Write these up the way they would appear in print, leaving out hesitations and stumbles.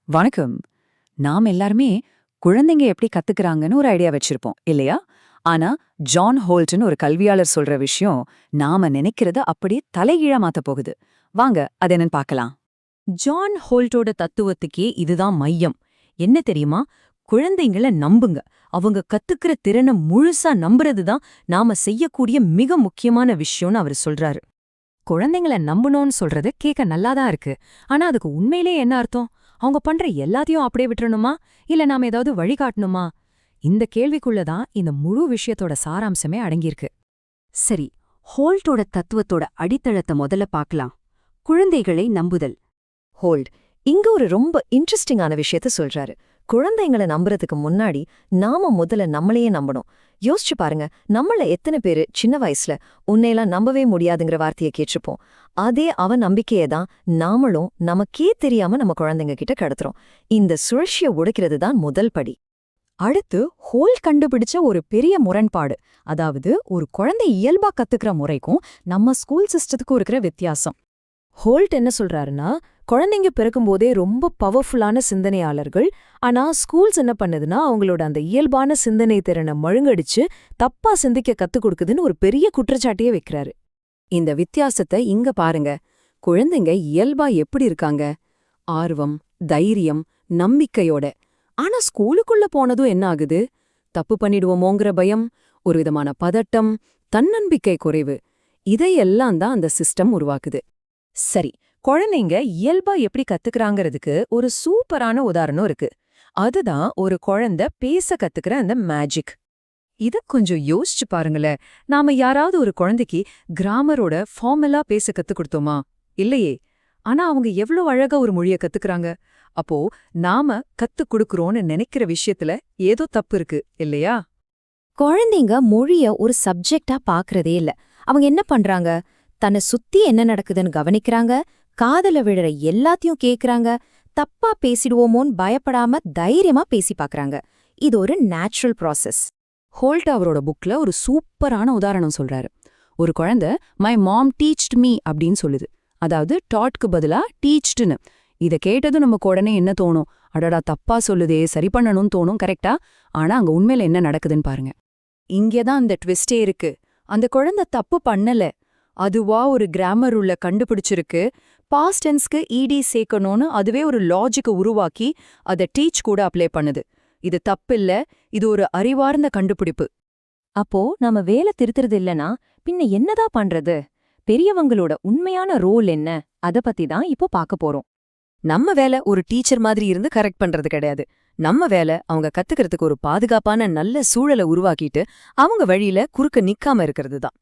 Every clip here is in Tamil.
வணக்கம். நாம் எல்லாருமே குழந்தைங்க எப்படி கத்துக்கிறாங்கன்னு ஒரு ஐடியா வச்சிருப்போம் இல்லையா? ஆனா ஜான் ஹோல்ட்னு ஒரு கல்வியாளர் சொல்ற விஷயம் நாம நினைக்கிறத அப்படியே தலைகீழா மாத்த போகுது. வாங்க அது என்னன்னு பார்க்கலாம். ஜான் ஹோல்ட்டோட தத்துவத்துக்கே இதுதான் மையம். என்ன தெரியுமா? குழந்தைங்கள நம்புங்க. அவங்க கத்துக்கிற திறனை முழுசா நம்புறது தான் நாம செய்யக்கூடிய மிக முக்கியமான விஷயம்னு அவர் சொல்றாரு. குழந்தைங்கள நம்பணும்னு சொல்றது கேட்க நல்லாதான் இருக்கு. ஆனா அதுக்கு உண்மையிலே என்ன அர்த்தம்? அவங்க பண்ற எல்லாத்தையும் அப்படியே விட்டுறணுமா? இல்ல நாம ஏதாவது வழிகாட்டணுமா? இந்த கேள்விக்குள்ளதான் இந்த முழு விஷயத்தோட சாராம்சமே அடங்கியிருக்கு. சரி, ஹோல்ட்டோட தத்துவத்தோட அடித்தளத்தை முதல்ல பார்க்கலாம். குழந்தைகளை நம்புதல். ஹோல்ட் இங்க ஒரு ரொம்ப இன்ட்ரெஸ்டிங்கான விஷயத்த சொல்றாரு. குழந்தைங்களை நம்புறதுக்கு முன்னாடி நாம முதல்ல நம்மளையே நம்பணும். யோசிச்சு பாருங்க, நம்மள எத்தனை பேரு சின்ன வயசுல உன்னையெல்லாம் நம்பவே முடியாதுங்கிற வார்த்தையை கேட்டிருப்போம். அதே அவ நம்பிக்கையை தான் நாமளும் நமக்கே தெரியாம நம்ம குழந்தைங்க கிட்ட கடத்துறோம். இந்த சுழற்சியை உடைக்கிறது தான் முதல் படி. அடுத்து ஹோல் கண்டுபிடிச்ச ஒரு பெரிய முரண்பாடு. அதாவது ஒரு குழந்தை இயல்பா கத்துக்கிற முறைக்கும் நம்ம ஸ்கூல் சிஸ்டத்துக்கும் இருக்கிற வித்தியாசம். ஹோல்ட் என்ன சொல்றாருன்னா, குழந்தைங்க பிறக்கும்போதே ரொம்ப பவர்ஃபுல்லான சிந்தனையாளர்கள். ஆனா ஸ்கூல்ஸ் என்ன பண்ணுதுன்னா அவங்களோட அந்த இயல்பான சிந்தனை திறனை மழுங்கடிச்சு தப்பா சிந்திக்க கத்துக் கொடுக்குதுன்னு ஒரு பெரிய குற்றச்சாட்டையே வைக்கிறாரு. இந்த வித்தியாசத்தை இங்க பாருங்க. குழந்தைங்க இயல்பா எப்படி இருக்காங்க? ஆர்வம், தைரியம், நம்பிக்கையோட. ஆனா ஸ்கூலுக்குள்ள போனதும் என்ன ஆகுது? தப்பு பண்ணிடுவோமோங்கிற பயம், ஒரு விதமான பதட்டம், தன்னம்பிக்கை குறைவு. இதையெல்லாம் தான் அந்த சிஸ்டம் உருவாக்குது. சரி, குழந்தைங்க இயல்பா எப்படி கத்துக்கறாங்கிறதுக்கு ஒரு சூப்பரான உதாரணம் இருக்கு. அதுதான் ஒரு குழந்தை பேச கத்துக்கிற அந்த மேஜிக். இத கொஞ்சம் யோசிச்சு பாருங்களேன். நாம யாராவது ஒரு குழந்தைக்கு கிராமரோட ஃபார்மலா பேச கத்துக் கொடுத்தோமா? இல்லையே. ஆனா அவங்க எவ்வளவு அழகா ஒரு மொழிய கத்துக்கறாங்க. அப்போ நாம கத்துக் கொடுக்கறோம்னு நினைக்கிற விஷயத்துல ஏதோ தப்பு இருக்கு இல்லையா? குழந்தைங்க மொழிய ஒரு சப்ஜெக்டா பாக்குறதே இல்ல. அவங்க என்ன பண்றாங்க? தன்னை சுத்தி என்ன நடக்குதுன்னு கவனிக்கிறாங்க, காதல விழுற எல்லாத்தையும் கேக்குறாங்க, தப்பா பேசிடுவோமோன்னு பயப்படாம தைரியமா பேசி பாக்குறாங்க. இது ஒரு நேச்சுரல் ப்ராசஸ். ஹோல்ட் அவரோட புக்ல ஒரு சூப்பரான உதாரணம் சொல்றாரு. ஒரு குழந்தை மை மாம் டீச்ட் மீ அப்படின்னு சொல்லுது. அதாவது டாட்க்கு பதிலா டீச்டுன்னு. இத கேட்டதும் நமக்கு உடனே என்ன தோணும்? அடடா தப்பா சொல்லுதே, சரி பண்ணணும்னு தோணும், கரெக்டா? ஆனா அங்க உண்மையில என்ன நடக்குதுன்னு பாருங்க. இங்கேதான் அந்த ட்விஸ்டே இருக்கு. அந்த குழந்தை தப்பு பண்ணல. அதுவா ஒரு கிராமர் உள்ள கண்டுபிடிச்சிருக்கு. பாஸ்ட் டென்ஸ்க்கு ஈடி சேர்க்கணும்னு அதுவே ஒரு லாஜிக்க உருவாக்கி அதை டீச் கூட அப்ளை பண்ணுது. இது தப்பில்ல, இது ஒரு அறிவார்ந்த கண்டுபிடிப்பு. அப்போ நாம வேலை திருத்துறது இல்லனா பின்ன என்னதான் பண்றது? பெரியவங்களோட உண்மையான ரோல் என்ன? அத பத்தி தான் இப்போ பார்க்க போறோம். நம்ம வேலை ஒரு டீச்சர் மாதிரி இருந்து கரெக்ட் பண்றது கிடையாது. நம்ம வேலை அவங்க கத்துக்கிறதுக்கு ஒரு பாதுகாப்பான நல்ல சூழலை உருவாக்கிட்டு அவங்க வழியில குறுக்க நிக்காம இருக்கிறது தான்.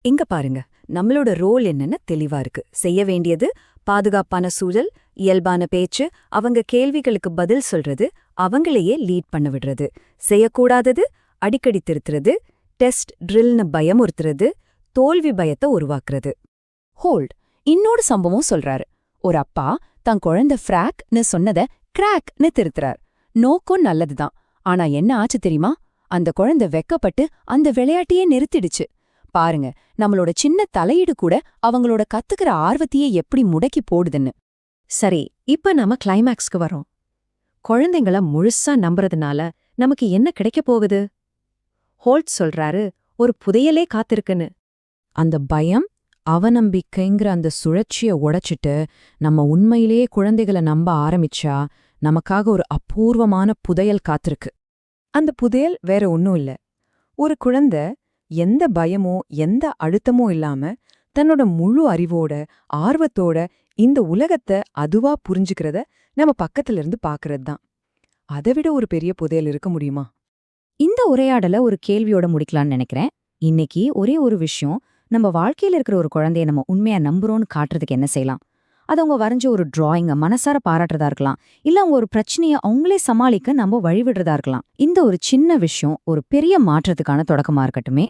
இங்க பாருங்க, நம்மளோட ரோல் என்னன்னு தெளிவா இருக்கு. செய்ய வேண்டியது பாதுகாப்பான சூழல், இயல்பான பேச்சு, அவங்க கேள்விகளுக்கு பதில் சொல்றது, அவங்களையே லீட் பண்ண விடுறது. செய்யக்கூடாதது அடிக்கடி திருத்துறது, டெஸ்ட் ட்ரில்னு பயமுறுத்துறது, தோல்வி பயத்தை உருவாக்குறது. ஹோல்ட் இன்னொரு சம்பவம் சொல்றாரு. ஒரு அப்பா தன் குழந்தை ஃப்ராக்னு சொன்னத கிராக்னு திருத்துறார். நோக்கம் நல்லதுதான். ஆனா என்ன ஆச்சு தெரியுமா? அந்த குழந்தை வெக்கப்பட்டு அந்த விளையாட்டையே நிறுத்திடுச்சு. பாருங்க, நம்மளோட சின்ன தலையீடு கூட அவங்களோட கத்துக்கிற ஆர்வத்தையே எப்படி முடக்கி போடுதுன்னு. சரி, இப்ப நாம கிளைமேக்ஸ்க்கு வரோம். குழந்தைங்கள முழுசா நம்புறதுனால நமக்கு என்ன கிடைக்கப் போகுது? ஹோல்ட் சொல்றாரு, ஒரு புதையலே காத்திருக்குன்னு. அந்த பயம், அவநம்பிக்கைங்கிற அந்த சுழற்சிய உடைச்சிட்டு நம்ம உண்மையிலேயே குழந்தைகளை நம்ப ஆரம்பிச்சா நமக்காக ஒரு அபூர்வமான புதையல் காத்திருக்கு. அந்த புதையல் வேற ஒன்னும் இல்ல. ஒரு குழந்தை எந்த பயமோ எந்த அழுத்தமோ இல்லாம தன்னோட முழு அறிவோட ஆர்வத்தோட இந்த உலகத்தை அதுவா புரிஞ்சுக்கிறத நம்ம பக்கத்துல இருந்து பாக்குறது தான். அதைவிட ஒரு பெரிய புதையல் இருக்க முடியுமா? இந்த உரையாடல ஒரு கேள்வியோட முடிக்கலாம்னு நினைக்கிறேன். இன்னைக்கு ஒரே ஒரு விஷயம், நம்ம வாழ்க்கையில இருக்கிற ஒரு குழந்தைய நம்ம உண்மையா நம்புறோம்னு காட்டுறதுக்கு என்ன செய்யலாம்? அது அவங்க வரைஞ்ச ஒரு டிராயிங்க மனசார பாராட்டுறதா இருக்கலாம், இல்ல அவங்க ஒரு பிரச்சனைய அவங்களே சமாளிக்க நம்ம வழிவிடுறதா இருக்கலாம். இந்த ஒரு சின்ன விஷயம் ஒரு பெரிய மாற்றத்துக்கான தொடக்கமா இருக்கட்டுமே.